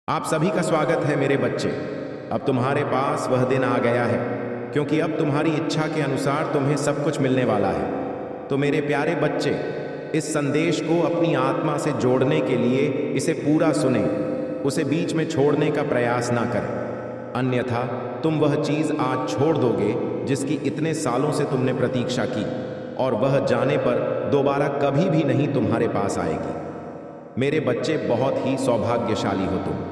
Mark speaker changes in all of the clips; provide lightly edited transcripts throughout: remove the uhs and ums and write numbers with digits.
Speaker 1: आप सभी का स्वागत है मेरे बच्चे। अब तुम्हारे पास वह दिन आ गया है, क्योंकि अब तुम्हारी इच्छा के अनुसार तुम्हें सब कुछ मिलने वाला है। तो मेरे प्यारे बच्चे, इस संदेश को अपनी आत्मा से जोड़ने के लिए इसे पूरा सुने, उसे बीच में छोड़ने का प्रयास ना करें, अन्यथा तुम वह चीज़ आज छोड़ दोगे जिसकी इतने सालों से तुमने प्रतीक्षा की, और वह जाने पर दोबारा कभी भी नहीं तुम्हारे पास आएगी। मेरे बच्चे, बहुत ही सौभाग्यशाली हो तुम।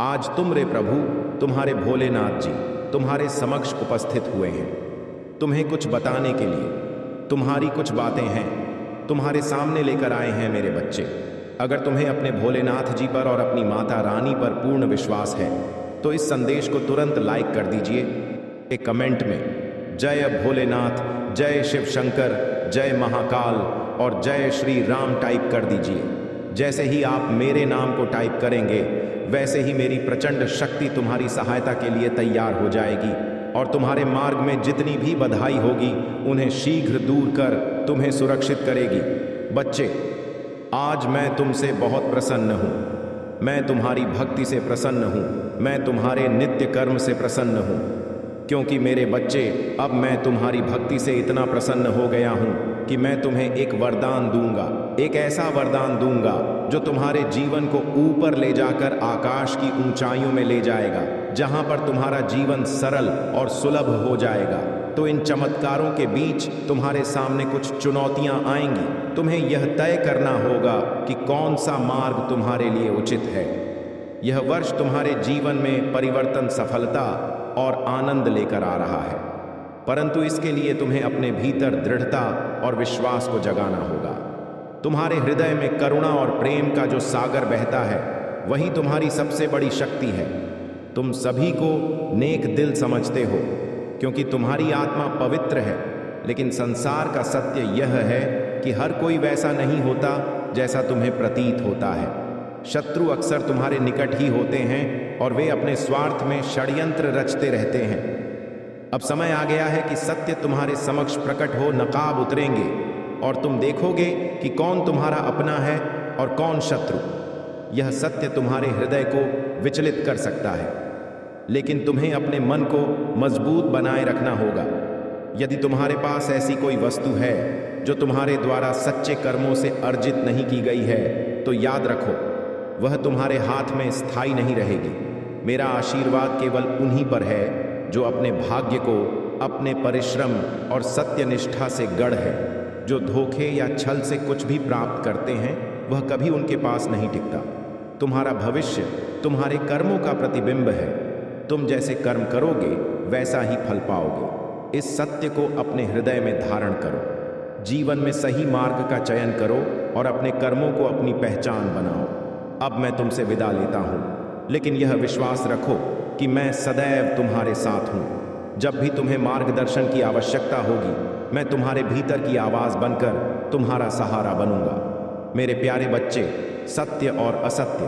Speaker 1: आज तुम रे प्रभु, तुम्हारे भोलेनाथ जी तुम्हारे समक्ष उपस्थित हुए हैं। तुम्हें कुछ बताने के लिए, तुम्हारी कुछ बातें हैं, तुम्हारे सामने लेकर आए हैं मेरे बच्चे। अगर तुम्हें अपने भोलेनाथ जी पर और अपनी माता रानी पर पूर्ण विश्वास है तो इस संदेश को तुरंत लाइक कर दीजिए। एक कमेंट में जय भोलेनाथ, जय शिव शंकर, जय महाकाल और जय श्री राम टाइप कर दीजिए। जैसे ही आप मेरे नाम को टाइप करेंगे, वैसे ही मेरी प्रचंड शक्ति तुम्हारी सहायता के लिए तैयार हो जाएगी और तुम्हारे मार्ग में जितनी भी बाधाएं होगी उन्हें शीघ्र दूर कर तुम्हें सुरक्षित करेगी। बच्चे, आज मैं तुमसे बहुत प्रसन्न हूँ। मैं तुम्हारी भक्ति से प्रसन्न हूँ, मैं तुम्हारे नित्य कर्म से प्रसन्न हूँ, क्योंकि मेरे बच्चे, अब मैं तुम्हारी भक्ति से इतना प्रसन्न हो गया हूँ कि मैं तुम्हें एक वरदान दूंगा, एक ऐसा वरदान दूंगा जो तुम्हारे जीवन को ऊपर ले जाकर आकाश की ऊंचाइयों में ले जाएगा, जहां पर तुम्हारा जीवन सरल और सुलभ हो जाएगा। तो इन चमत्कारों के बीच तुम्हारे सामने कुछ चुनौतियां आएंगी। तुम्हें यह तय करना होगा कि कौन सा मार्ग तुम्हारे लिए उचित है। यह वर्ष तुम्हारे जीवन में परिवर्तन, सफलता और आनंद लेकर आ रहा है, परंतु इसके लिए तुम्हें अपने भीतर दृढ़ता और विश्वास को जगाना होगा। तुम्हारे हृदय में करुणा और प्रेम का जो सागर बहता है, वही तुम्हारी सबसे बड़ी शक्ति है। तुम सभी को नेक दिल समझते हो, क्योंकि तुम्हारी आत्मा पवित्र है, लेकिन संसार का सत्य यह है कि हर कोई वैसा नहीं होता जैसा तुम्हें प्रतीत होता है। शत्रु अक्सर तुम्हारे निकट ही होते हैं और वे अपने स्वार्थ में षड्यंत्र रचते रहते हैं। अब समय आ गया है कि सत्य तुम्हारे समक्ष प्रकट हो, नकाब उतरेंगे और तुम देखोगे कि कौन तुम्हारा अपना है और कौन शत्रु। यह सत्य तुम्हारे हृदय को विचलित कर सकता है, लेकिन तुम्हें अपने मन को मजबूत बनाए रखना होगा। यदि तुम्हारे पास ऐसी कोई वस्तु है जो तुम्हारे द्वारा सच्चे कर्मों से अर्जित नहीं की गई है, तो याद रखो, वह तुम्हारे हाथ में स्थायी नहीं रहेगी। मेरा आशीर्वाद केवल उन्हीं पर है जो अपने भाग्य को अपने परिश्रम और सत्यनिष्ठा से गढ़ है। जो धोखे या छल से कुछ भी प्राप्त करते हैं, वह कभी उनके पास नहीं टिकता। तुम्हारा भविष्य तुम्हारे कर्मों का प्रतिबिंब है। तुम जैसे कर्म करोगे, वैसा ही फल पाओगे। इस सत्य को अपने हृदय में धारण करो। जीवन में सही मार्ग का चयन करो और अपने कर्मों को अपनी पहचान बनाओ। अब मैं तुमसे विदा लेता हूँ, लेकिन यह विश्वास रखो कि मैं सदैव तुम्हारे साथ हूँ। जब भी तुम्हें मार्गदर्शन की आवश्यकता होगी, मैं तुम्हारे भीतर की आवाज़ बनकर तुम्हारा सहारा बनूंगा। मेरे प्यारे बच्चे, सत्य और असत्य,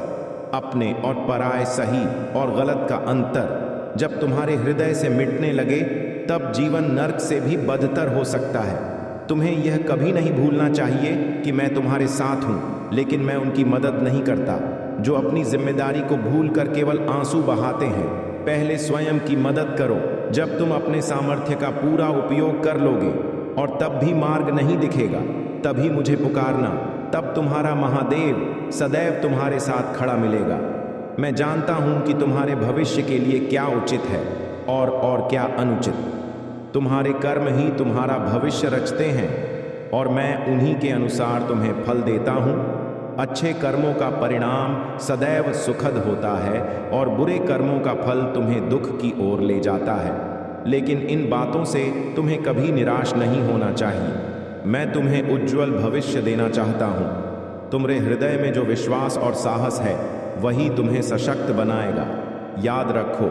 Speaker 1: अपने और पराये, सही और गलत का अंतर जब तुम्हारे हृदय से मिटने लगे, तब जीवन नर्क से भी बदतर हो सकता है। तुम्हें यह कभी नहीं भूलना चाहिए कि मैं तुम्हारे साथ हूँ, लेकिन मैं उनकी मदद नहीं करता जो अपनी जिम्मेदारी को भूलकर केवल आंसू बहाते हैं। पहले स्वयं की मदद करो। जब तुम अपने सामर्थ्य का पूरा उपयोग कर लोगे और तब भी मार्ग नहीं दिखेगा, तभी मुझे पुकारना। तब तुम्हारा महादेव सदैव तुम्हारे साथ खड़ा मिलेगा। मैं जानता हूँ कि तुम्हारे भविष्य के लिए क्या उचित है और क्या अनुचित। तुम्हारे कर्म ही तुम्हारा भविष्य रचते हैं और मैं उन्हीं के अनुसार तुम्हें फल देता हूँ। अच्छे कर्मों का परिणाम सदैव सुखद होता है और बुरे कर्मों का फल तुम्हें दुख की ओर ले जाता है। लेकिन इन बातों से तुम्हें कभी निराश नहीं होना चाहिए। मैं तुम्हें उज्जवल भविष्य देना चाहता हूँ। तुम्हारे हृदय में जो विश्वास और साहस है, वही तुम्हें सशक्त बनाएगा। याद रखो,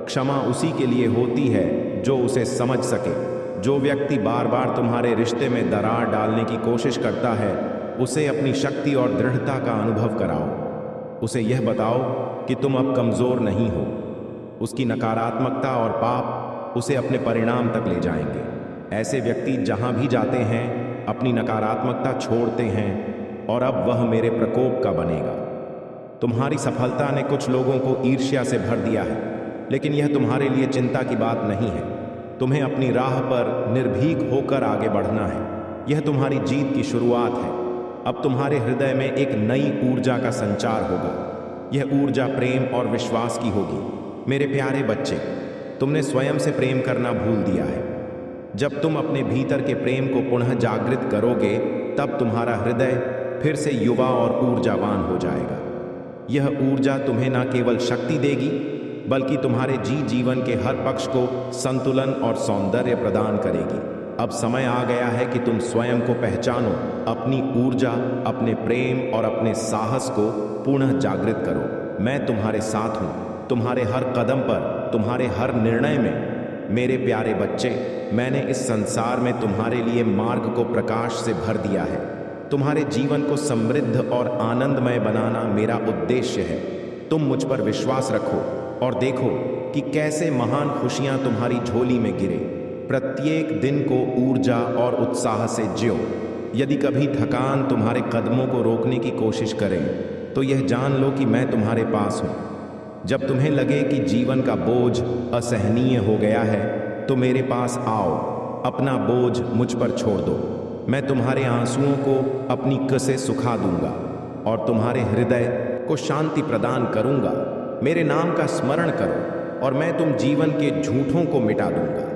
Speaker 1: क्षमा उसी के लिए होती है जो उसे समझ सके। जो व्यक्ति बार बार तुम्हारे रिश्ते में दरार डालने की कोशिश करता है, उसे अपनी शक्ति और दृढ़ता का अनुभव कराओ। उसे यह बताओ कि तुम अब कमज़ोर नहीं हो। उसकी नकारात्मकता और पाप उसे अपने परिणाम तक ले जाएंगे। ऐसे व्यक्ति जहाँ भी जाते हैं, अपनी नकारात्मकता छोड़ते हैं और अब वह मेरे प्रकोप का बनेगा। तुम्हारी सफलता ने कुछ लोगों को ईर्ष्या से भर दिया है, लेकिन यह तुम्हारे लिए चिंता की बात नहीं है। तुम्हें अपनी राह पर निर्भीक होकर आगे बढ़ना है। यह तुम्हारी जीत की शुरुआत है। अब तुम्हारे हृदय में एक नई ऊर्जा का संचार होगा। यह ऊर्जा प्रेम और विश्वास की होगी। मेरे प्यारे बच्चे, तुमने स्वयं से प्रेम करना भूल दिया है। जब तुम अपने भीतर के प्रेम को पुनः जागृत करोगे, तब तुम्हारा हृदय फिर से युवा और ऊर्जावान हो जाएगा। यह ऊर्जा तुम्हें न केवल शक्ति देगी, बल्कि तुम्हारे जीवन के हर पक्ष को संतुलन और सौंदर्य प्रदान करेगी। अब समय आ गया है कि तुम स्वयं को पहचानो, अपनी ऊर्जा, अपने प्रेम और अपने साहस को पुनः जागृत करो। मैं तुम्हारे साथ हूँ, तुम्हारे हर कदम पर, तुम्हारे हर निर्णय में। मेरे प्यारे बच्चे, मैंने इस संसार में तुम्हारे लिए मार्ग को प्रकाश से भर दिया है। तुम्हारे जीवन को समृद्ध और आनंदमय बनाना मेरा उद्देश्य है। तुम मुझ पर विश्वास रखो और देखो कि कैसे महान खुशियां तुम्हारी झोली में गिरे। प्रत्येक दिन को ऊर्जा और उत्साह से जियो। यदि कभी थकान तुम्हारे कदमों को रोकने की कोशिश करे, तो यह जान लो कि मैं तुम्हारे पास हूँ। जब तुम्हें लगे कि जीवन का बोझ असहनीय हो गया है, तो मेरे पास आओ, अपना बोझ मुझ पर छोड़ दो। मैं तुम्हारे आंसुओं को अपनी कसे सुखा दूंगा और तुम्हारे हृदय को शांति प्रदान करूंगा। मेरे नाम का स्मरण करो और मैं तुम जीवन के झूठों को मिटा दूंगा।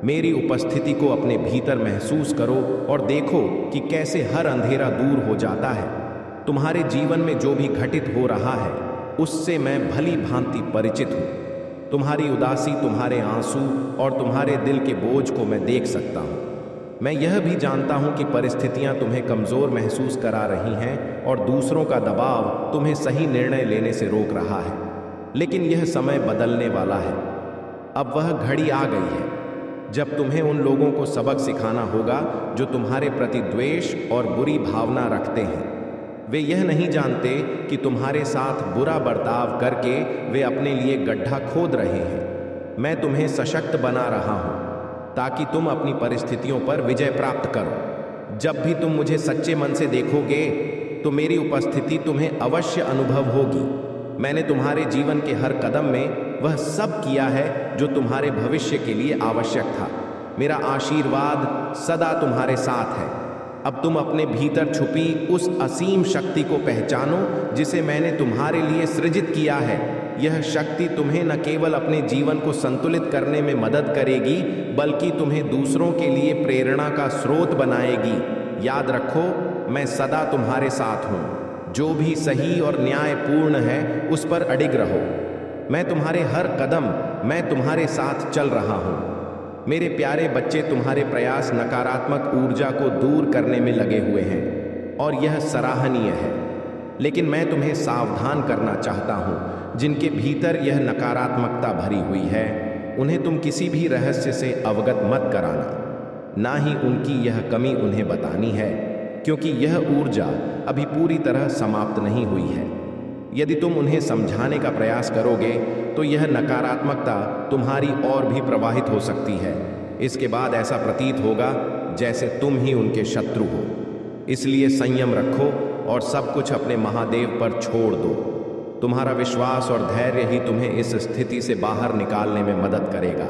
Speaker 1: मेरी उपस्थिति को अपने भीतर महसूस करो और देखो कि कैसे हर अंधेरा दूर हो जाता है। तुम्हारे जीवन में जो भी घटित हो रहा है, उससे मैं भली भांति परिचित हूँ। तुम्हारी उदासी, तुम्हारे आंसू और तुम्हारे दिल के बोझ को मैं देख सकता हूँ। मैं यह भी जानता हूँ कि परिस्थितियाँ तुम्हें कमज़ोर महसूस करा रही हैं और दूसरों का दबाव तुम्हें सही निर्णय लेने से रोक रहा है। लेकिन यह समय बदलने वाला है। अब वह घड़ी आ गई है जब तुम्हें उन लोगों को सबक सिखाना होगा जो तुम्हारे प्रति द्वेष और बुरी भावना रखते हैं। वे यह नहीं जानते कि तुम्हारे साथ बुरा बर्ताव करके वे अपने लिए गड्ढा खोद रहे हैं। मैं तुम्हें सशक्त बना रहा हूँ ताकि तुम अपनी परिस्थितियों पर विजय प्राप्त करो। जब भी तुम मुझे सच्चे मन से देखोगे, तो मेरी उपस्थिति तुम्हें अवश्य अनुभव होगी। मैंने तुम्हारे जीवन के हर कदम में वह सब किया है जो तुम्हारे भविष्य के लिए आवश्यक था। मेरा आशीर्वाद सदा तुम्हारे साथ है। अब तुम अपने भीतर छुपी उस असीम शक्ति को पहचानो जिसे मैंने तुम्हारे लिए सृजित किया है। यह शक्ति तुम्हें न केवल अपने जीवन को संतुलित करने में मदद करेगी, बल्कि तुम्हें दूसरों के लिए प्रेरणा का स्रोत बनाएगी। याद रखो, मैं सदा तुम्हारे साथ हूँ। जो भी सही और न्यायपूर्ण है, उस पर अडिग रहो। मैं तुम्हारे हर कदम, मैं तुम्हारे साथ चल रहा हूँ। मेरे प्यारे बच्चे, तुम्हारे प्रयास नकारात्मक ऊर्जा को दूर करने में लगे हुए हैं और यह सराहनीय है। लेकिन मैं तुम्हें सावधान करना चाहता हूँ। जिनके भीतर यह नकारात्मकता भरी हुई है, उन्हें तुम किसी भी रहस्य से अवगत मत कराना। ना ही उनकी यह कमी उन्हें बतानी है, क्योंकि यह ऊर्जा अभी पूरी तरह समाप्त नहीं हुई है। यदि तुम उन्हें समझाने का प्रयास करोगे, तो यह नकारात्मकता तुम्हारी और भी प्रवाहित हो सकती है। इसके बाद ऐसा प्रतीत होगा जैसे तुम ही उनके शत्रु हो। इसलिए संयम रखो और सब कुछ अपने महादेव पर छोड़ दो। तुम्हारा विश्वास और धैर्य ही तुम्हें इस स्थिति से बाहर निकालने में मदद करेगा।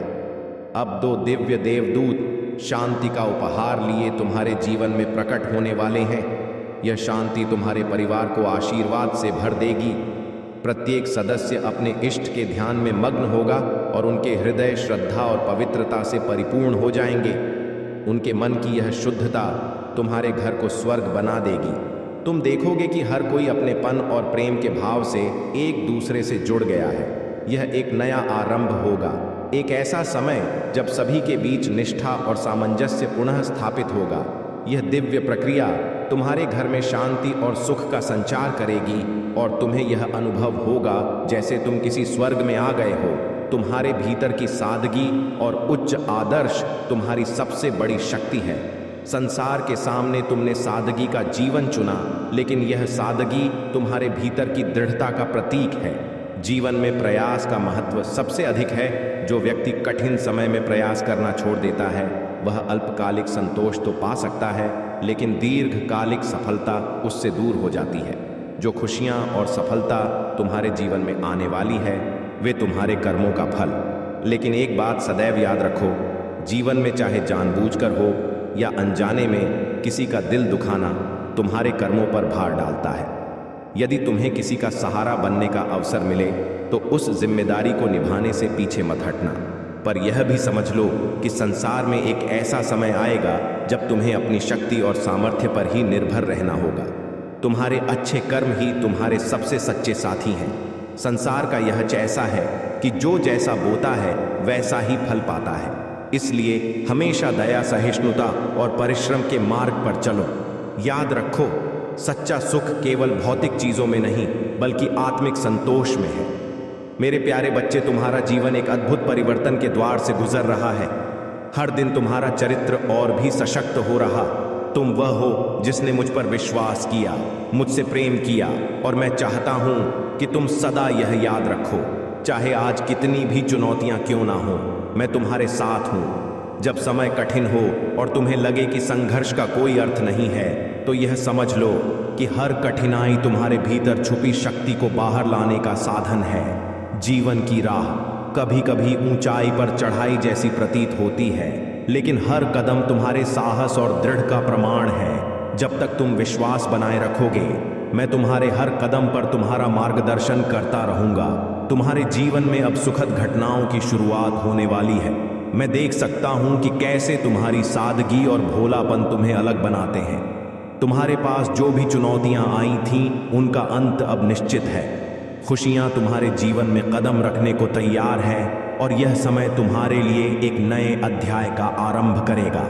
Speaker 1: अब दो दिव्य देवदूत शांति का उपहार लिए तुम्हारे जीवन में प्रकट होने वाले हैं। यह शांति तुम्हारे परिवार को आशीर्वाद से भर देगी। प्रत्येक सदस्य अपने इष्ट के ध्यान में मग्न होगा और उनके हृदय श्रद्धा और पवित्रता से परिपूर्ण हो जाएंगे। उनके मन की यह शुद्धता तुम्हारे घर को स्वर्ग बना देगी। तुम देखोगे कि हर कोई अपनेपन और प्रेम के भाव से एक दूसरे से जुड़ गया है। यह एक नया आरंभ होगा, एक ऐसा समय जब सभी के बीच निष्ठा और सामंजस्य पुनः स्थापित होगा। यह दिव्य प्रक्रिया तुम्हारे घर में शांति और सुख का संचार करेगी और तुम्हें यह अनुभव होगा जैसे तुम किसी स्वर्ग में आ गए हो। तुम्हारे भीतर की सादगी और उच्च आदर्श तुम्हारी सबसे बड़ी शक्ति है। संसार के सामने तुमने सादगी का जीवन चुना, लेकिन यह सादगी तुम्हारे भीतर की दृढ़ता का प्रतीक है। जीवन में प्रयास का महत्व सबसे अधिक है। जो व्यक्ति कठिन समय में प्रयास करना छोड़ देता है, वह अल्पकालिक संतोष तो पा सकता है, लेकिन दीर्घकालिक सफलता उससे दूर हो जाती है। जो खुशियां और सफलता तुम्हारे जीवन में आने वाली है वे तुम्हारे कर्मों का फल। लेकिन एक बात सदैव याद रखो, जीवन में चाहे जानबूझकर हो या अनजाने में किसी का दिल दुखाना तुम्हारे कर्मों पर भार डालता है। यदि तुम्हें किसी का सहारा बनने का अवसर मिले तो उस जिम्मेदारी को निभाने से पीछे मत हटना, पर यह भी समझ लो कि संसार में एक ऐसा समय आएगा जब तुम्हें अपनी शक्ति और सामर्थ्य पर ही निर्भर रहना होगा। तुम्हारे अच्छे कर्म ही तुम्हारे सबसे सच्चे साथी हैं। संसार का यह ऐसा है कि जो जैसा बोता है वैसा ही फल पाता है। इसलिए हमेशा दया, सहिष्णुता और परिश्रम के मार्ग पर चलो। याद रखो, सच्चा सुख केवल भौतिक चीजों में नहीं बल्कि आत्मिक संतोष में है। मेरे प्यारे बच्चे, तुम्हारा जीवन एक अद्भुत परिवर्तन के द्वार से गुजर रहा है। हर दिन तुम्हारा चरित्र और भी सशक्त हो रहा। तुम वह हो जिसने मुझ पर विश्वास किया, मुझसे प्रेम किया, और मैं चाहता हूं कि तुम सदा यह याद रखो, चाहे आज कितनी भी चुनौतियां क्यों ना हो, मैं तुम्हारे साथ हूं। जब समय कठिन हो और तुम्हें लगे कि संघर्ष का कोई अर्थ नहीं है, तो यह समझ लो कि हर कठिनाई तुम्हारे भीतर छुपी शक्ति को बाहर लाने का साधन है। जीवन की राह कभी कभी ऊंचाई पर चढ़ाई जैसी प्रतीत होती है, लेकिन हर कदम तुम्हारे साहस और दृढ़ का प्रमाण है। जब तक तुम विश्वास बनाए रखोगे, मैं तुम्हारे हर कदम पर तुम्हारा मार्गदर्शन करता रहूंगा। तुम्हारे जीवन में अब सुखद घटनाओं की शुरुआत होने वाली है। मैं देख सकता हूं कि कैसे तुम्हारी सादगी और भोलापन तुम्हें अलग बनाते हैं। तुम्हारे पास जो भी चुनौतियां आई थीं, उनका अंत अब निश्चित है। खुशियां तुम्हारे जीवन में कदम रखने को तैयार है और यह समय तुम्हारे लिए एक नए अध्याय का आरंभ करेगा।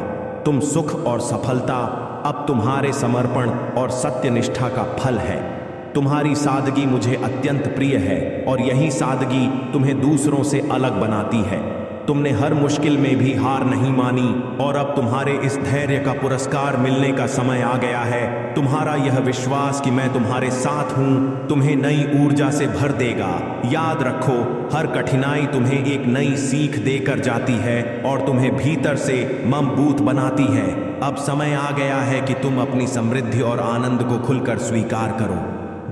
Speaker 1: तुम सुख और सफलता अब तुम्हारे समर्पण और सत्यनिष्ठा का फल है। तुम्हारी सादगी मुझे अत्यंत प्रिय है और यही सादगी तुम्हें दूसरों से अलग बनाती है। तुमने हर मुश्किल में भी हार नहीं मानी और अब तुम्हारे इस धैर्य का पुरस्कार मिलने का समय आ गया है। तुम्हारा यह विश्वास कि मैं तुम्हारे साथ हूं तुम्हें नई ऊर्जा से भर देगा। याद रखो, हर कठिनाई तुम्हें एक नई सीख देकर जाती है और तुम्हें भीतर से मजबूत बनाती है। अब समय आ गया है कि तुम अपनी समृद्धि और आनंद को खुलकर स्वीकार करो।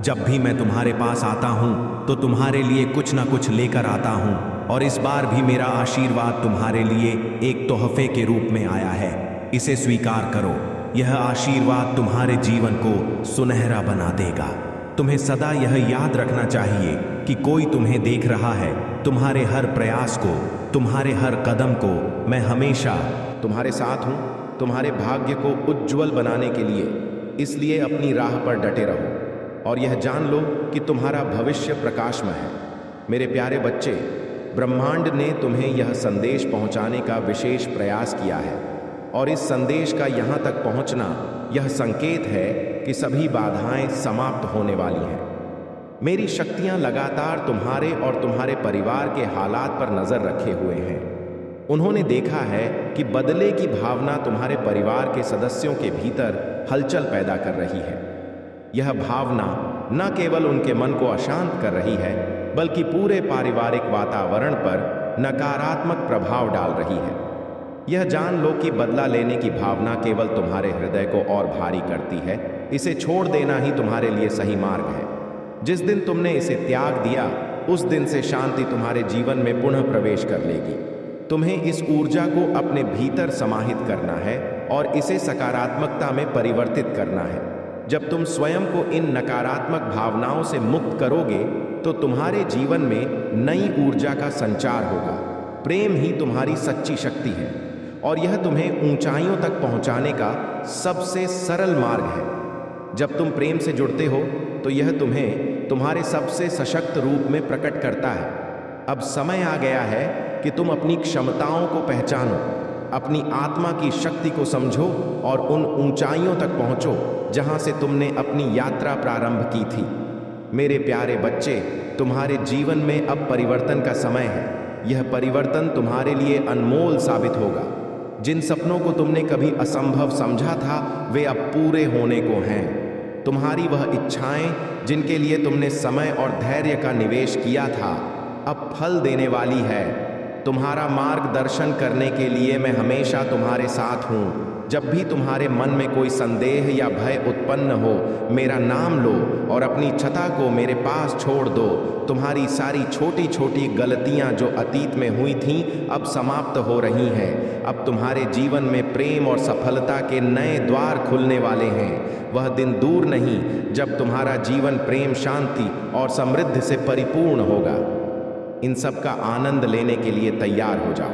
Speaker 1: जब भी मैं तुम्हारे पास आता हूं तो तुम्हारे लिए कुछ ना कुछ लेकर आता हूं, और इस बार भी मेरा आशीर्वाद तुम्हारे लिए एक तोहफे के रूप में आया है। इसे स्वीकार करो। यह आशीर्वाद तुम्हारे जीवन को सुनहरा बना देगा। तुम्हें सदा यह याद रखना चाहिए कि कोई तुम्हें देख रहा है। तुम्हारे हर प्रयास को, तुम्हारे हर कदम को मैं हमेशा तुम्हारे साथ हूं, तुम्हारे भाग्य को उज्जवल बनाने के लिए। इसलिए अपनी राह पर डटे रहो और यह जान लो कि तुम्हारा भविष्य प्रकाशमय है। मेरे प्यारे बच्चे, ब्रह्मांड ने तुम्हें यह संदेश पहुंचाने का विशेष प्रयास किया है, और इस संदेश का यहाँ तक पहुँचना यह संकेत है कि सभी बाधाएं समाप्त होने वाली हैं। मेरी शक्तियाँ लगातार तुम्हारे और तुम्हारे परिवार के हालात पर नजर रखे हुए हैं। उन्होंने देखा है कि बदले की भावना तुम्हारे परिवार के सदस्यों के भीतर हलचल पैदा कर रही है। यह भावना न केवल उनके मन को अशांत कर रही है, बल्कि पूरे पारिवारिक वातावरण पर नकारात्मक प्रभाव डाल रही है। यह जान लो कि बदला लेने की भावना केवल तुम्हारे हृदय को और भारी करती है। इसे छोड़ देना ही तुम्हारे लिए सही मार्ग है। जिस दिन तुमने इसे त्याग दिया, उस दिन से शांति तुम्हारे जीवन में पुनः प्रवेश कर लेगी। तुम्हें इस ऊर्जा को अपने भीतर समाहित करना है और इसे सकारात्मकता में परिवर्तित करना है। जब तुम स्वयं को इन नकारात्मक भावनाओं से मुक्त करोगे तो तुम्हारे जीवन में नई ऊर्जा का संचार होगा। प्रेम ही तुम्हारी सच्ची शक्ति है और यह तुम्हें ऊंचाइयों तक पहुंचाने का सबसे सरल मार्ग है। जब तुम प्रेम से जुड़ते हो तो यह तुम्हें तुम्हारे सबसे सशक्त रूप में प्रकट करता है। अब समय आ गया है कि तुम अपनी क्षमताओं को पहचानो, अपनी आत्मा की शक्ति को समझो और उन ऊंचाइयों तक पहुंचो जहां से तुमने अपनी यात्रा प्रारंभ की थी। मेरे प्यारे बच्चे, तुम्हारे जीवन में अब परिवर्तन का समय है। यह परिवर्तन तुम्हारे लिए अनमोल साबित होगा। जिन सपनों को तुमने कभी असंभव समझा था, वे अब पूरे होने को हैं। तुम्हारी वह इच्छाएं जिनके लिए तुमने समय और धैर्य का निवेश किया था, अब फल देने वाली है। तुम्हारा मार्गदर्शन करने के लिए मैं हमेशा तुम्हारे साथ हूँ। जब भी तुम्हारे मन में कोई संदेह या भय उत्पन्न हो, मेरा नाम लो और अपनी छता को मेरे पास छोड़ दो। तुम्हारी सारी छोटी छोटी गलतियां जो अतीत में हुई थीं अब समाप्त हो रही हैं। अब तुम्हारे जीवन में प्रेम और सफलता के नए द्वार खुलने वाले हैं। वह दिन दूर नहीं जब तुम्हारा जीवन प्रेम, शांति और समृद्धि से परिपूर्ण होगा। इन सब का आनंद लेने के लिए तैयार हो जाओ।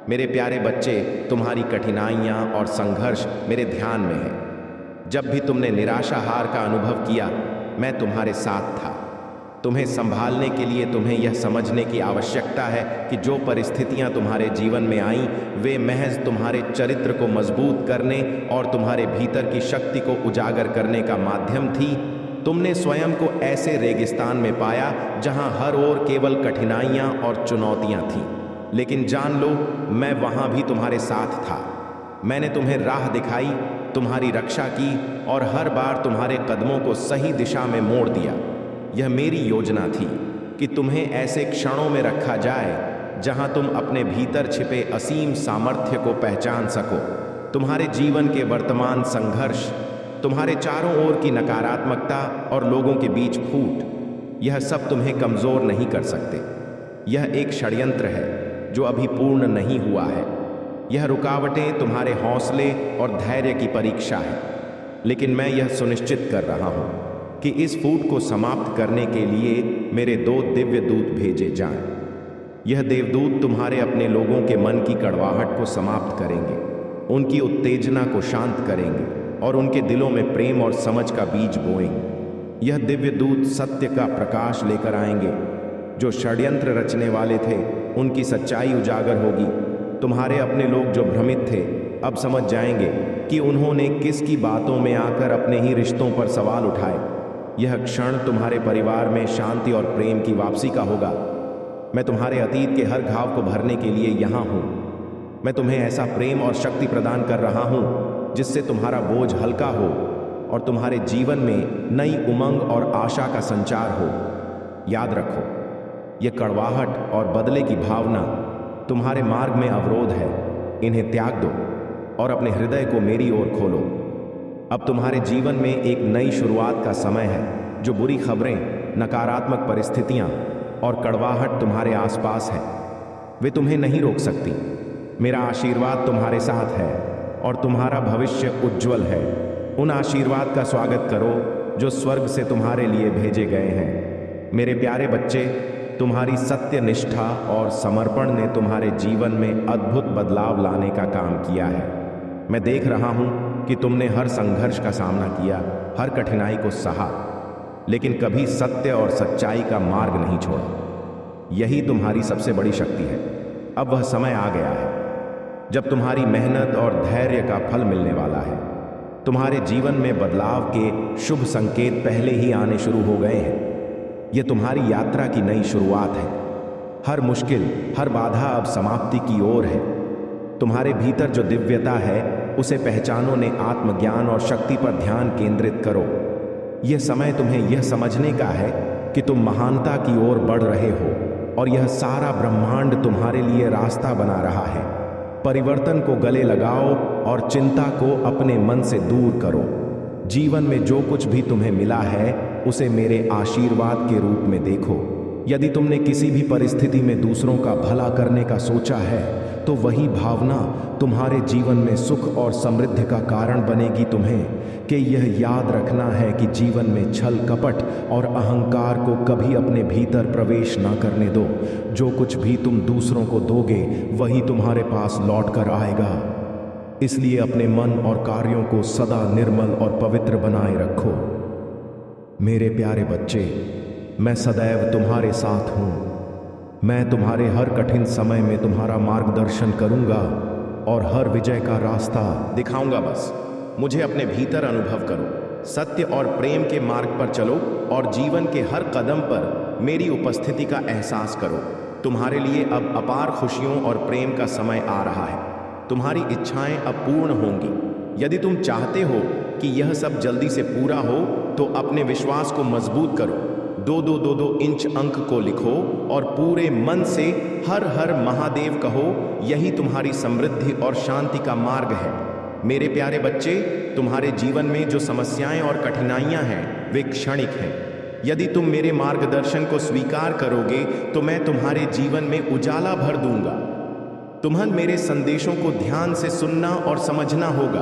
Speaker 1: मेरे प्यारे बच्चे, तुम्हारी कठिनाइयाँ और संघर्ष मेरे ध्यान में है। जब भी तुमने निराशा, हार का अनुभव किया, मैं तुम्हारे साथ था। तुम्हें संभालने के लिए तुम्हें यह समझने की आवश्यकता है कि जो परिस्थितियां तुम्हारे जीवन में आईं, वे महज तुम्हारे चरित्र को मजबूत करने और तुम्हारे भीतर की शक्ति को उजागर करने का माध्यम थी। तुमने स्वयं को ऐसे रेगिस्तान में पाया जहां हर ओर केवल कठिनाइयां और चुनौतियां थीं, लेकिन जान लो, मैं वहां भी तुम्हारे साथ था। मैंने तुम्हें राह दिखाई, तुम्हारी रक्षा की और हर बार तुम्हारे कदमों को सही दिशा में मोड़ दिया। यह मेरी योजना थी कि तुम्हें ऐसे क्षणों में रखा जाए जहां तुम अपने भीतर छिपे असीम सामर्थ्य को पहचान सको। तुम्हारे जीवन के वर्तमान संघर्ष, तुम्हारे चारों ओर की नकारात्मकता और लोगों के बीच फूट, यह सब तुम्हें कमजोर नहीं कर सकते। यह एक षड्यंत्र है जो अभी पूर्ण नहीं हुआ है। यह रुकावटें तुम्हारे हौसले और धैर्य की परीक्षा है, लेकिन मैं यह सुनिश्चित कर रहा हूं कि इस फूट को समाप्त करने के लिए मेरे 2 दिव्य दूत भेजे जाएं। यह देवदूत तुम्हारे अपने लोगों के मन की कड़वाहट को समाप्त करेंगे, उनकी उत्तेजना को शांत करेंगे और उनके दिलों में प्रेम और समझ का बीज बोएंगे। यह दिव्य दूत सत्य का प्रकाश लेकर आएंगे। जो षड्यंत्र रचने वाले थे, उनकी सच्चाई उजागर होगी। तुम्हारे अपने लोग जो भ्रमित थे, अब समझ जाएंगे कि उन्होंने किसकी बातों में आकर अपने ही रिश्तों पर सवाल उठाए। यह क्षण तुम्हारे परिवार में शांति और प्रेम की वापसी का होगा। मैं तुम्हारे अतीत के हर घाव को भरने के लिए यहाँ हूँ। मैं तुम्हें ऐसा प्रेम और शक्ति प्रदान कर रहा हूँ जिससे तुम्हारा बोझ हल्का हो और तुम्हारे जीवन में नई उमंग और आशा का संचार हो। याद रखो, यह कड़वाहट और बदले की भावना तुम्हारे मार्ग में अवरोध है। इन्हें त्याग दो और अपने हृदय को मेरी ओर खोलो। अब तुम्हारे जीवन में एक नई शुरुआत का समय है। जो बुरी खबरें, नकारात्मक परिस्थितियां और कड़वाहट तुम्हारे आसपास है, वे तुम्हें नहीं रोक सकती। मेरा आशीर्वाद तुम्हारे साथ है और तुम्हारा भविष्य उज्जवल है। उन आशीर्वाद का स्वागत करो जो स्वर्ग से तुम्हारे लिए भेजे गए हैं। मेरे प्यारे बच्चे, तुम्हारी सत्य निष्ठा और समर्पण ने तुम्हारे जीवन में अद्भुत बदलाव लाने का काम किया है। मैं देख रहा हूं कि तुमने हर संघर्ष का सामना किया, हर कठिनाई को सहा, लेकिन कभी सत्य और सच्चाई का मार्ग नहीं छोड़ा। यही तुम्हारी सबसे बड़ी शक्ति है। अब वह समय आ गया है जब तुम्हारी मेहनत और धैर्य का फल मिलने वाला है। तुम्हारे जीवन में बदलाव के शुभ संकेत पहले ही आने शुरू हो गए हैं। यह तुम्हारी यात्रा की नई शुरुआत है। हर मुश्किल, हर बाधा अब समाप्ति की ओर है। तुम्हारे भीतर जो दिव्यता है, उसे पहचानो। ने आत्मज्ञान और शक्ति पर ध्यान केंद्रित करो। यह समय तुम्हें यह समझने का है कि तुम महानता की ओर बढ़ रहे हो और यह सारा ब्रह्मांड तुम्हारे लिए रास्ता बना रहा है। परिवर्तन को गले लगाओ और चिंता को अपने मन से दूर करो। जीवन में जो कुछ भी तुम्हें मिला है, उसे मेरे आशीर्वाद के रूप में देखो। यदि तुमने किसी भी परिस्थिति में दूसरों का भला करने का सोचा है, तो वही भावना तुम्हारे जीवन में सुख और समृद्धि का कारण बनेगी। तुम्हें कि यह याद रखना है कि जीवन में छल, कपट और अहंकार को कभी अपने भीतर प्रवेश ना करने दो। जो कुछ भी तुम दूसरों को दोगे, वही तुम्हारे पास लौट कर आएगा। इसलिए अपने मन और कार्यों को सदा निर्मल और पवित्र बनाए रखो। मेरे प्यारे बच्चे, मैं सदैव तुम्हारे साथ हूँ। मैं तुम्हारे हर कठिन समय में तुम्हारा मार्गदर्शन करूँगा और हर विजय का रास्ता दिखाऊंगा। बस मुझे अपने भीतर अनुभव करो। सत्य और प्रेम के मार्ग पर चलो और जीवन के हर कदम पर मेरी उपस्थिति का एहसास करो। तुम्हारे लिए अब अपार खुशियों और प्रेम का समय आ रहा है। तुम्हारी इच्छाएं अब पूर्ण होंगी। यदि तुम चाहते हो कि यह सब जल्दी से पूरा हो, तो अपने विश्वास को मजबूत करो। 2-2 इंच अंक को लिखो और पूरे मन से हर हर महादेव कहो। यही तुम्हारी समृद्धि और शांति का मार्ग है। मेरे प्यारे बच्चे, तुम्हारे जीवन में जो समस्याएं और कठिनाइयां हैं वे क्षणिक हैं। यदि तुम मेरे मार्गदर्शन को स्वीकार करोगे तो मैं तुम्हारे जीवन में उजाला भर दूंगा। तुम्हें मेरे संदेशों को ध्यान से सुनना और समझना होगा।